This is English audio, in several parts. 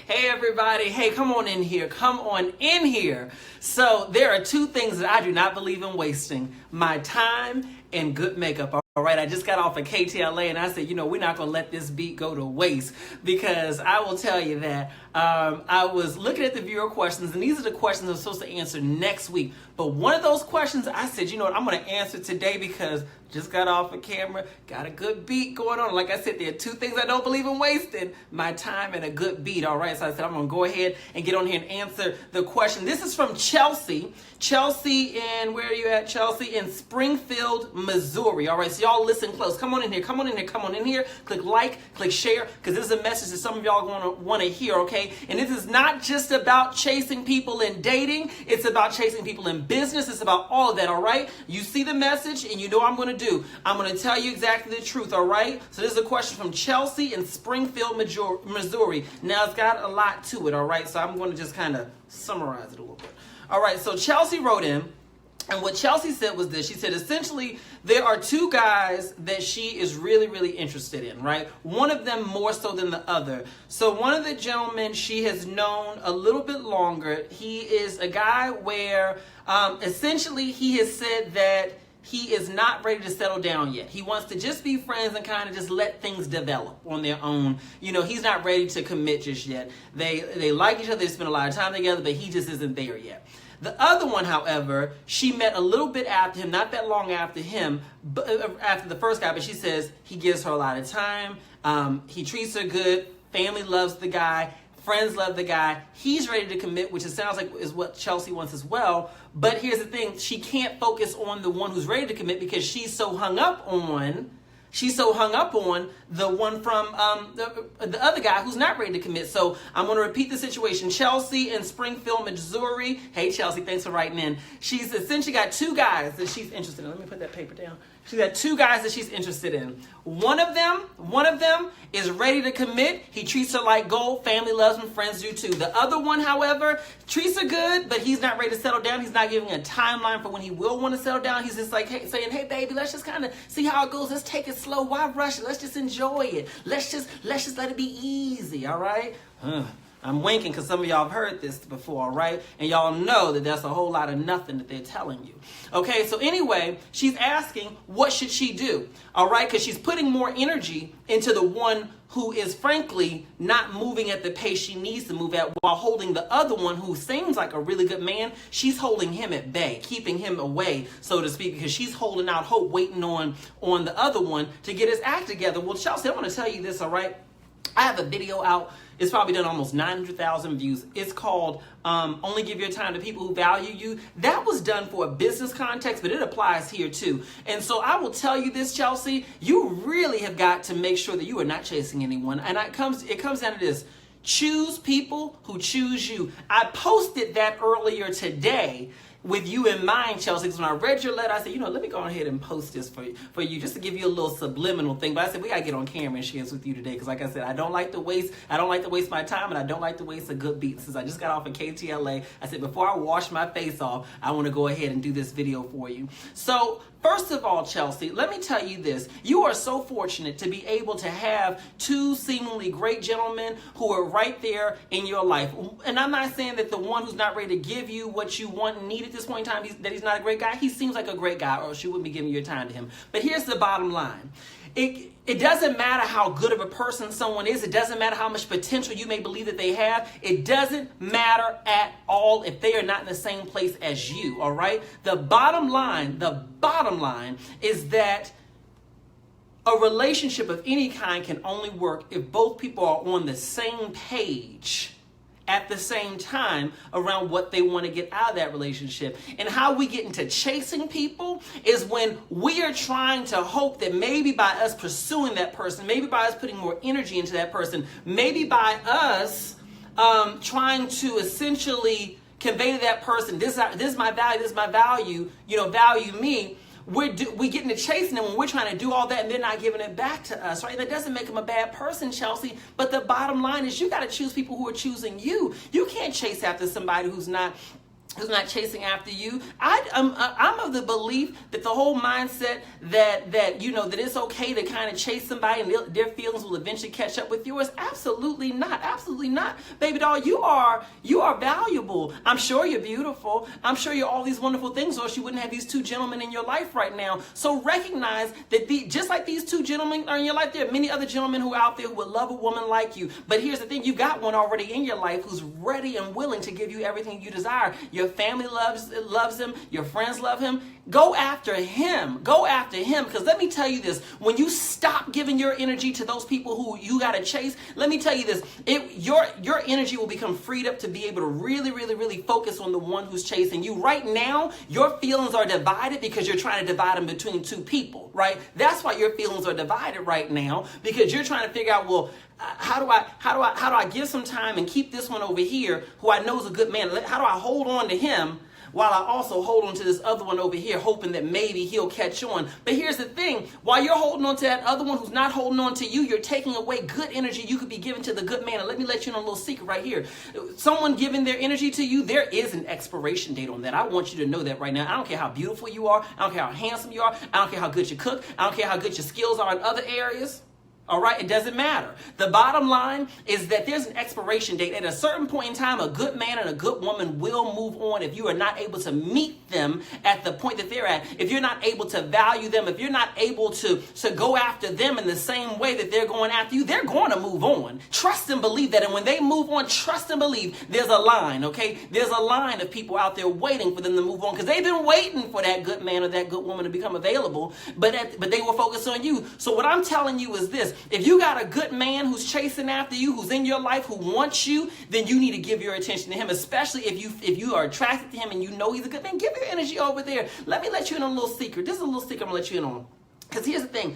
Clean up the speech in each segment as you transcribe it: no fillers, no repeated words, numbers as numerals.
Hey everybody, hey, come on in here, come on in here. So there are two things that I do not believe in wasting: my time and good makeup. All right, I just got off of KTLA and I said, we're not going to let this beat go to waste, because I will tell you that I was looking at the viewer questions, and these are the questions I'm supposed to answer next week. But one of those questions, I said, I'm going to answer today because just got off of camera, got a good beat going on. Like I said, there are two things I don't believe in wasting: my time and a good beat. All right, so I said I'm going to go ahead and get on here and answer the question. This is from Chelsea. Chelsea in, where are you at, Chelsea? In Springfield, Missouri. All right, so y'all listen close. Come on in here, come on in here, come on in here. Click like, click share, because this is a message that some of y'all are going to want to hear, okay? And this is not just about chasing people in dating. It's about chasing people in business. It's about all of that, all right? You see the message, and you know what I'm going to do. I'm going to tell you exactly the truth, all right? So this is a question from Chelsea in Springfield, Missouri. Now, it's got a lot to it, all right? So I'm going to just kind of summarize it a little bit. All right, so Chelsea wrote in, and what Chelsea said was this. She said, essentially, there are two guys that she is really, really interested in, right? One of them more so than the other. So one of the gentlemen she has known a little bit longer, he is a guy where essentially he has said that he is not ready to settle down yet. He wants to just be friends and kind of just let things develop on their own. He's not ready to commit just yet. They like each other, they spend a lot of time together, but he just isn't there yet. The other one, however, she met a little bit after him, not that long after him, but after the first guy, but she says he gives her a lot of time. He treats her good. Family loves the guy. Friends love the guy. He's ready to commit, which it sounds like is what Chelsea wants as well. But here's the thing. She can't focus on the one who's ready to commit because she's so hung up on the one from the other guy who's not ready to commit. So I'm going to repeat the situation. Chelsea in Springfield, Missouri. Hey, Chelsea, thanks for writing in. She's essentially got two guys that she's interested in. Let me put that paper down. She's got two guys that she's interested in. One of them is ready to commit. He treats her like gold. Family loves him. Friends do too. The other one, however, treats her good, but he's not ready to settle down. He's not giving a timeline for when he will want to settle down. He's just like, saying, hey, baby, let's just kind of see how it goes. Let's take it slow. Why rush it? Let's just enjoy it. Let's just let it be easy. All right. I'm winking because some of y'all have heard this before, right? And y'all know that that's a whole lot of nothing that they're telling you. Okay, so anyway, she's asking, what should she do? All right, because she's putting more energy into the one who is frankly not moving at the pace she needs to move at, while holding the other one who seems like a really good man. She's holding him at bay, keeping him away, so to speak, because she's holding out hope, waiting on the other one to get his act together. Well, Chelsea, I want to tell you this, all right? I have a video out. It's probably done almost 900,000 views. It's called Only Give Your Time to People Who Value You. That was done for a business context, but it applies here too. And so I will tell you this, Chelsea, you really have got to make sure that you are not chasing anyone. And it comes down to this. Choose people who choose you. I posted that earlier today with you in mind, Chelsea, because when I read your letter, I said, let me go ahead and post this for you, just to give you a little subliminal thing. But I said, we got to get on camera and share this with you today, because like I said, I don't like to waste my time, and I don't like to waste a good beat. Since I just got off of KTLA, I said, before I wash my face off, I want to go ahead and do this video for you. So first of all, Chelsea, let me tell you this. You are so fortunate to be able to have two seemingly great gentlemen who are right there in your life. And I'm not saying that the one who's not ready to give you what you want and need at this point in time, that he's not a great guy. He seems like a great guy, or she wouldn't be giving your time to him. But here's the bottom line. It doesn't matter how good of a person someone is. It doesn't matter how much potential you may believe that they have. It doesn't matter at all if they are not in the same place as you, all right? The bottom line is that a relationship of any kind can only work if both people are on the same page at the same time around what they want to get out of that relationship. And how we get into chasing people is when we are trying to hope that maybe by us pursuing that person, maybe by us putting more energy into that person, maybe by us trying to essentially convey to that person, this is my value, value me. We get into chasing them when we're trying to do all that and they're not giving it back to us, right? That doesn't make them a bad person, Chelsea. But the bottom line is you got to choose people who are choosing you. You can't chase after somebody who's not who's not chasing after you. I'm of the belief that the whole mindset that that it's okay to kind of chase somebody and their feelings will eventually catch up with yours. Absolutely not. Absolutely not, baby doll. You are valuable. I'm sure you're beautiful. I'm sure you're all these wonderful things, or else you wouldn't have these two gentlemen in your life right now. So recognize that just like these two gentlemen are in your life, there are many other gentlemen who are out there who would love a woman like you. But here's the thing: you got one already in your life who's ready and willing to give you everything you desire. Your family loves him. Your friends love him. Go after him. Go after him. Because let me tell you this: when you stop giving your energy to those people who you gotta chase, let me tell you this: your energy will become freed up to be able to really, really, really focus on the one who's chasing you. Right now, your feelings are divided because you're trying to divide them between two people. Right? That's why your feelings are divided right now, because you're trying to figure out, well, how do I give some time and keep this one over here who I know is a good man? How do I hold on to him while I also hold on to this other one over here, hoping that maybe he'll catch on? But here's the thing: while you're holding on to that other one who's not holding on to you, you're taking away good energy you could be giving to the good man. And let me let you know a little secret right here. Someone giving their energy to you, there is an expiration date on that. I want you to know that right now. I don't care how beautiful you are. I don't care how handsome you are. I don't care how good you cook. I don't care how good your skills are in other areas. All right, it doesn't matter. The bottom line is that there's an expiration date. At a certain point in time, a good man and a good woman will move on if you are not able to meet them at the point that they're at. If you're not able to value them, if you're not able to go after them in the same way that they're going after you, they're going to move on. Trust and believe that. And when they move on, trust and believe there's a line, okay? There's a line of people out there waiting for them to move on, because they've been waiting for that good man or that good woman to become available, but they will focus on you. So what I'm telling you is this: if you got a good man who's chasing after you, who's in your life, who wants you, then you need to give your attention to him, especially if you are attracted to him and you know he's a good man. Give your energy over there. Let me let you in on a little secret. This is a little secret I'm going to let you in on. Because here's the thing,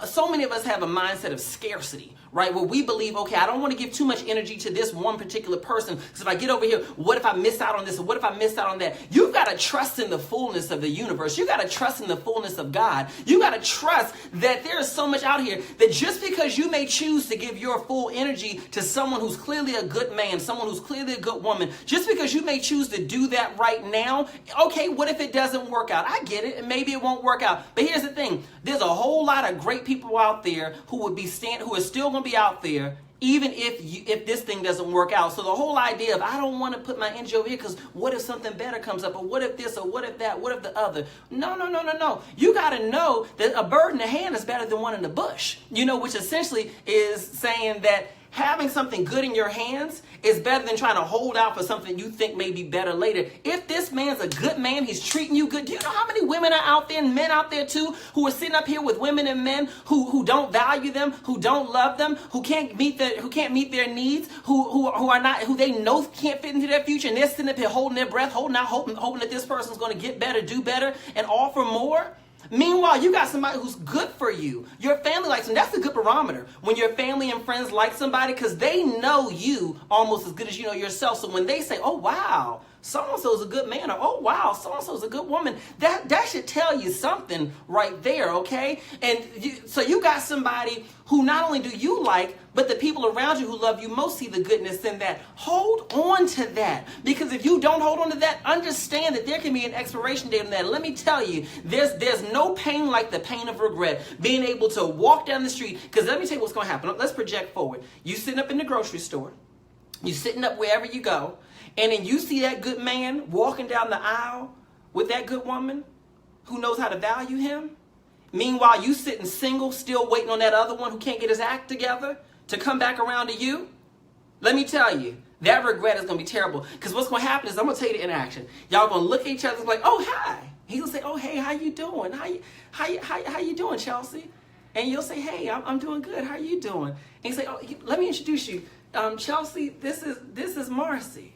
so many of us have a mindset of scarcity, right? Where we believe, okay, I don't want to give too much energy to this one particular person, because if I get over here, what if I miss out on this, or what if I miss out on that? You've got to trust in the fullness of the universe. You got to trust in the fullness of God. You got to trust that there is so much out here that just because you may choose to give your full energy to someone who's clearly a good man, someone who's clearly a good woman, just because you may choose to do that right now, okay, what if it doesn't work out? I get it, and maybe it won't work out. But here's the thing: there's a whole lot of great people out there who are still going to be out there even if this thing doesn't work out. So the whole idea of, I don't want to put my energy over here because what if something better comes up, or what if this, or what if that, what if the other? No. You got to know that a bird in the hand is better than one in the bush, which essentially is saying that having something good in your hands is better than trying to hold out for something you think may be better later. If this man's a good man, he's treating you good. Do you know how many women are out there, and men out there too, who are sitting up here with women and men who don't value them, who don't love them, who can't meet their needs, who they know can't fit into their future, and they're sitting up here holding their breath, hoping that this person's going to get better, do better, and offer more? Meanwhile, you got somebody who's good for you. Your family likes them. That's a good barometer. When your family and friends like somebody, because they know you almost as good as you know yourself. So when they say, oh, wow, so-and-so is a good man, or oh, wow, so-and-so is a good woman, that should tell you something right there, okay? And so you got somebody who not only do you like, but the people around you who love you most see the goodness in that. Hold on to that. Because if you don't hold on to that, understand that there can be an expiration date on that. Let me tell you, there's no pain like the pain of regret. Being able to walk down the street, because let me tell you what's going to happen. Let's project forward. You sitting up in the grocery store. You sitting up wherever you go. And then you see that good man walking down the aisle with that good woman who knows how to value him. Meanwhile, you sitting single, still waiting on that other one who can't get his act together to come back around to you. Let me tell you, that regret is going to be terrible. Because what's going to happen is, I'm going to tell you the interaction. Y'all going to look at each other like, oh, hi. He's going to say, oh, hey, how you doing? How you doing, Chelsea? And you'll say, hey, I'm doing good. How are you doing? And you say, oh, let me introduce you. Chelsea, this is Marcy.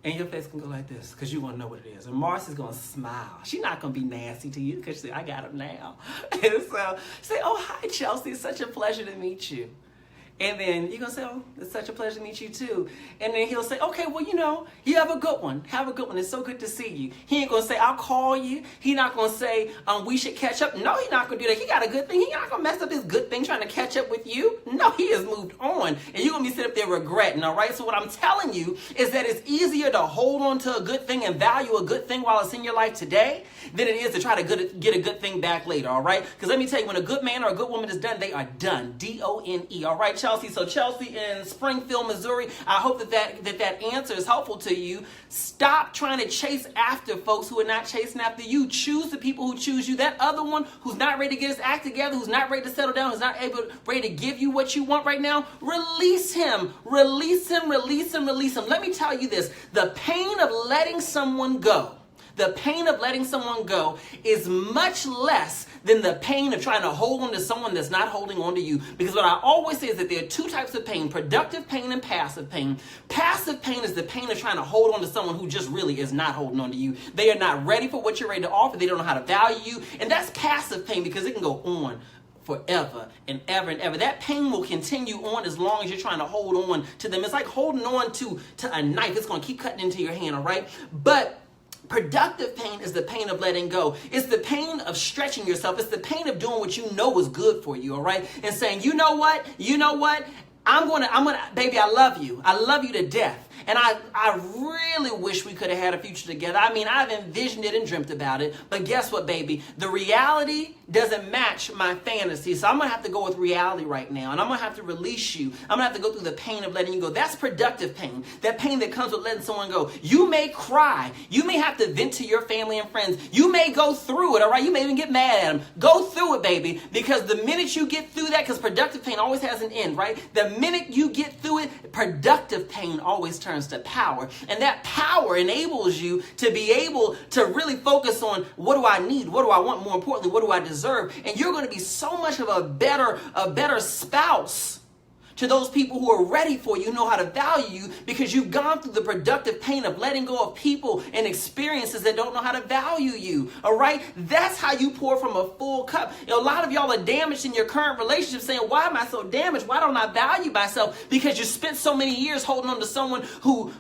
And your face can go like this, because you want to know what it is. And Marcy's going to smile. She's not going to be nasty to you, because she say, I got him now. And so say, oh, hi, Chelsea. It's such a pleasure to meet you. And then you're going to say, oh, it's such a pleasure to meet you too. And then he'll say, okay, well, you have a good one. Have a good one. It's so good to see you. He ain't going to say, I'll call you. He not going to say, we should catch up. No, he's not going to do that. He got a good thing. He not going to mess up his good thing trying to catch up with you. No, he has moved on. And you're going to be sitting up there regretting, all right? So what I'm telling you is that it's easier to hold on to a good thing and value a good thing while it's in your life today than it is to try to get a good thing back later, all right? Because let me tell you, when a good man or a good woman is done, they are done. D-O-N-E, all right, Chelsea? So Chelsea in Springfield, Missouri, I hope that answer is helpful to you. Stop trying to chase after folks who are not chasing after you. Choose the people who choose you. That other one who's not ready to get his act together, who's not ready to settle down, who's not ready to give you what you want right now, release him. Release him, release him, release him. Let me tell you this. The pain of letting someone go, is much less than the pain of trying to hold on to someone that's not holding on to you. Because what I always say is that there are two types of pain, productive pain and passive pain. Passive pain is the pain of trying to hold on to someone who just really is not holding on to you. They are not ready for what you're ready to offer. They don't know how to value you. And that's passive pain because it can go on forever and ever and ever. That pain will continue on as long as you're trying to hold on to them. It's like holding on to a knife. It's going to keep cutting into your hand, all right? But productive pain is the pain of letting go. It's the pain of stretching yourself. It's the pain of doing what you know is good for you, all right? And saying, you know what? I'm gonna, baby, I love you. I love you to death. And I really wish we could have had a future together. I mean, I've envisioned it and dreamt about it. But guess what, baby? The reality doesn't match my fantasy. So I'm going to have to go with reality right now. And I'm going to have to release you. I'm going to have to go through the pain of letting you go. That's productive pain. That pain that comes with letting someone go. You may cry. You may have to vent to your family and friends. You may go through it, all right? You may even get mad at them. Go through it, baby. Because the minute you get through that, because productive pain always has an end, right? The minute you get through it, productive pain always turns to power. And that power enables you to be able to really focus on what do I need? What do I want? More importantly, what do I deserve? And you're going to be so much of a better spouse to those people who are ready for you, know how to value you, because you've gone through the productive pain of letting go of people and experiences that don't know how to value you. All right? That's how you pour from a full cup. A lot of y'all are damaged in your current relationship saying, why am I so damaged? Why don't I value myself? Because you spent so many years holding on to someone who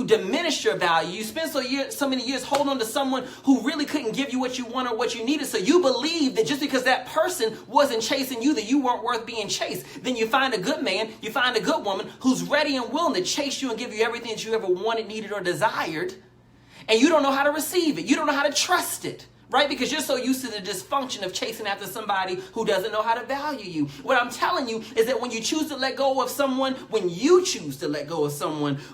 diminished your value. You spent so many years holding on to someone who really couldn't give you what you wanted or what you needed. So you believe that just because that person wasn't chasing you, that you weren't worth being chased. Then you find a good man, you find a good woman who's ready and willing to chase you and give you everything that you ever wanted, needed, or desired, and you don't know how to receive it. You don't know how to trust it, right? Because you're so used to the dysfunction of chasing after somebody who doesn't know how to value you. What I'm telling you is that when you choose to let go of someone,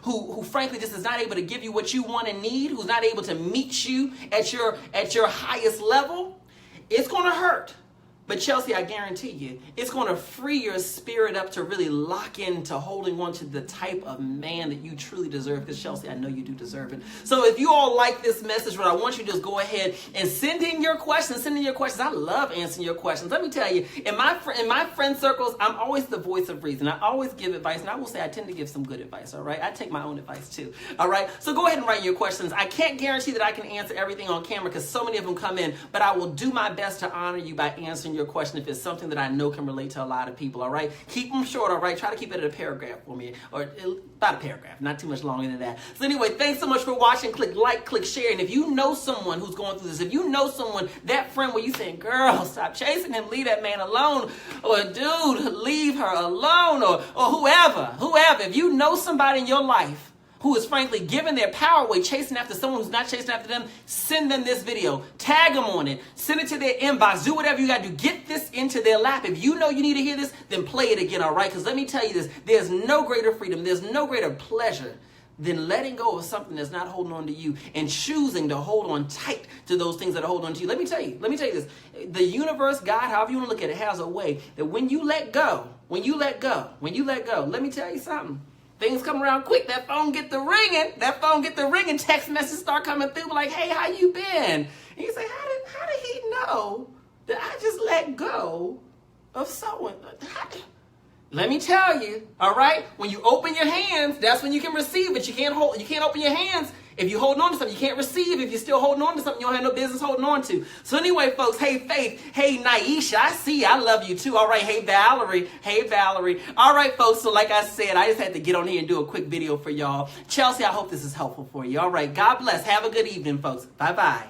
who frankly just is not able to give you what you want and need, who's not able to meet you at your highest level, it's going to hurt. But Chelsea, I guarantee you, it's going to free your spirit up to really lock into holding on to the type of man that you truly deserve. Because Chelsea, I know you do deserve it. So if you all like this message, what I want you to do is go ahead and send in your questions. I love answering your questions. Let me tell you, in my friend circles, I'm always the voice of reason. I always give advice, and I will say I tend to give some good advice. All right, I take my own advice too. All right, so go ahead and write your questions. I can't guarantee that I can answer everything on camera because so many of them come in, but I will do my best to honor you by answering your question if it's something that I know can relate to a lot of people, all right? Keep them short, all right? Try to keep it at a paragraph for me, or about a paragraph, not too much longer than that. So anyway, thanks so much for watching. Click like, click share, and if you know someone who's going through this, if you know someone, that friend where you saying, girl, stop chasing him, leave that man alone, or dude, leave her alone, or whoever, if you know somebody in your life who is frankly giving their power away, chasing after someone who's not chasing after them, send them this video. Tag them on it. Send it to their inbox. Do whatever you got to do. Get this into their lap. If you know you need to hear this, then play it again, all right? Because let me tell you this. There's no greater freedom. There's no greater pleasure than letting go of something that's not holding on to you and choosing to hold on tight to those things that are holding on to you. Let me tell you this. The universe, God, however you want to look at it, has a way that when you let go, let me tell you something. Things come around quick. That phone get the ringing. Text messages start coming through like, hey, how you been? And you say, how did he know that I just let go of someone? Let me tell you, all right? When you open your hands, that's when you can receive it. You can't open your hands if you're holding on to something. You can't receive if you're still holding on to something you don't have no business holding on to. So anyway, folks, hey, Faith, hey, Naisha, I see you. I love you too. All right, hey, Valerie. Hey, Valerie. All right, folks, so like I said, I just had to get on here and do a quick video for y'all. Chelsea, I hope this is helpful for you. All right, God bless. Have a good evening, folks. Bye-bye.